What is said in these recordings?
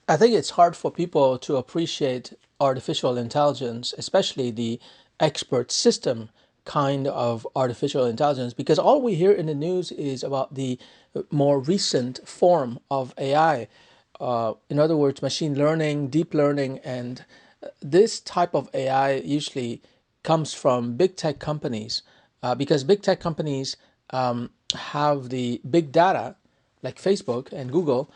I think it's hard for people to appreciate artificial intelligence, especially the expert system kind of artificial intelligence, because all we hear in the news is about the more recent form of AI. In other words, machine learning, deep learning, and this type of AI usually comes from big tech companies because big tech companies have the big data like Facebook and Google,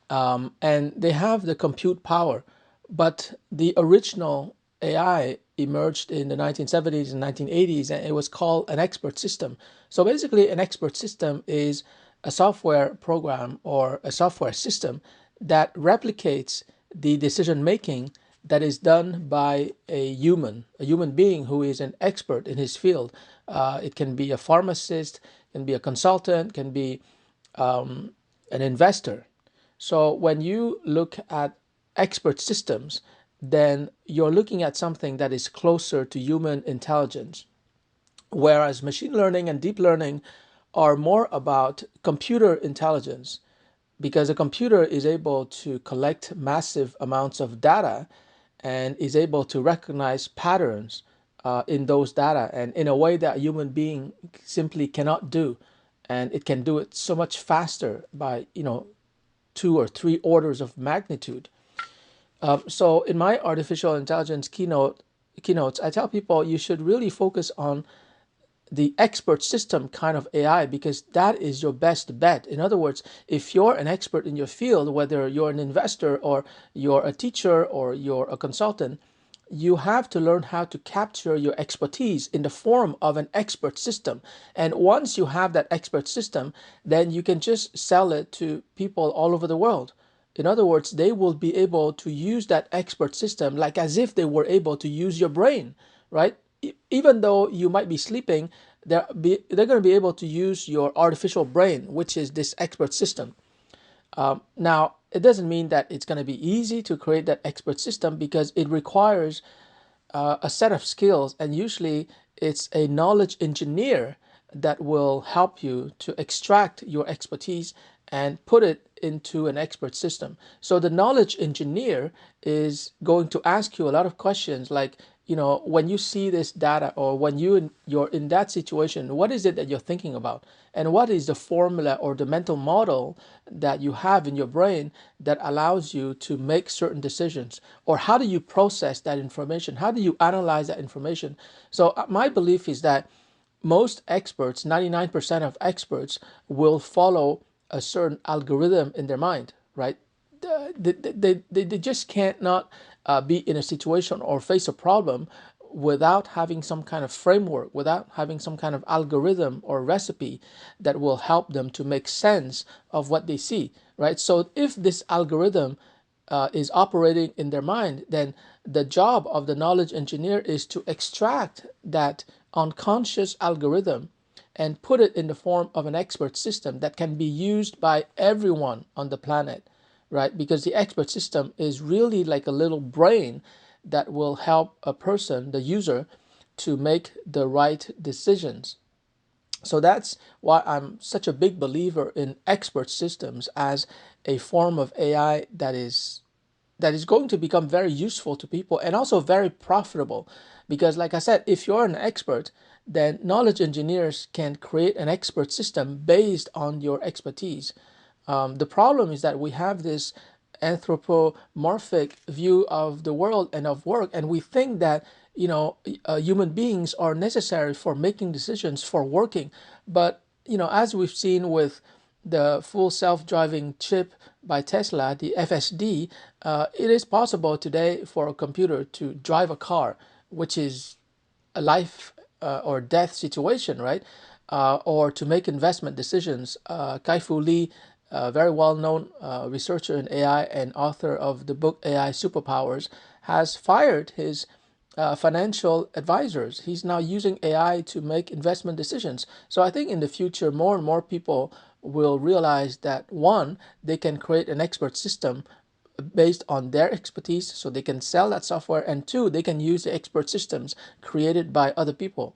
and they have the compute power. But the original AI emerged in the 1970s and 1980s, and it was called an expert system. So basically, an expert system is a software program or a software system that replicates the decision making that is done by a human being who is an expert in his field. It can be a pharmacist, can be a consultant, can be an investor. So when you look at expert systems, then you're looking at something that is closer to human intelligence, whereas machine learning and deep learning are more about computer intelligence because a computer is able to collect massive amounts of data and is able to recognize patterns in those data and in a way that a human being simply cannot do, and it can do it so much faster by two or three orders of magnitude. So in my artificial intelligence keynotes, I tell people you should really focus on the expert system kind of AI because that is your best bet. In other words, if you're an expert in your field, whether you're an investor or you're a teacher or you're a consultant, you have to learn how to capture your expertise in the form of an expert system. And once you have that expert system, then you can just sell it to people all over the world. In other words, they will be able to use that expert system like as if they were able to use your brain, right? Even though you might be sleeping, they're going to be able to use your artificial brain, which is this expert system. Now, it doesn't mean that it's going to be easy to create that expert system because it requires a set of skills, and usually it's a knowledge engineer that will help you to extract your expertise and put it into an expert system. So the knowledge engineer is going to ask you a lot of questions like, when you see this data or when you're in that situation, what is it that you're thinking about? And what is the formula or the mental model that you have in your brain that allows you to make certain decisions? Or how do you process that information? How do you analyze that information? So my belief is that most experts, 99% of experts, will follow a certain algorithm in their mind, right? They just can't not be in a situation or face a problem without having some kind of framework, without having some kind of algorithm or recipe that will help them to make sense of what they see, right? So if this algorithm is operating in their mind, then the job of the knowledge engineer is to extract that unconscious algorithm and put it in the form of an expert system that can be used by everyone on the planet, right? Because the expert system is really like a little brain that will help a person, the user, to make the right decisions. So that's why I'm such a big believer in expert systems as a form of AI that is going to become very useful to people and also very profitable. Because, like I said, if you're an expert, then knowledge engineers can create an expert system based on your expertise. The problem is that we have this anthropomorphic view of the world and of work, and we think that human beings are necessary for making decisions, for working. But as we've seen with the full self-driving chip by Tesla, the FSD, it is possible today for a computer to drive a car, which is a life or death situation, right? Or to make investment decisions. Kai-Fu Lee, a very well-known researcher in AI and author of the book AI Superpowers, has fired his financial advisors. He's now using AI to make investment decisions. So I think in the future, more and more people will realize that one, they can create an expert system based on their expertise so they can sell that software, and two, they can use the expert systems created by other people.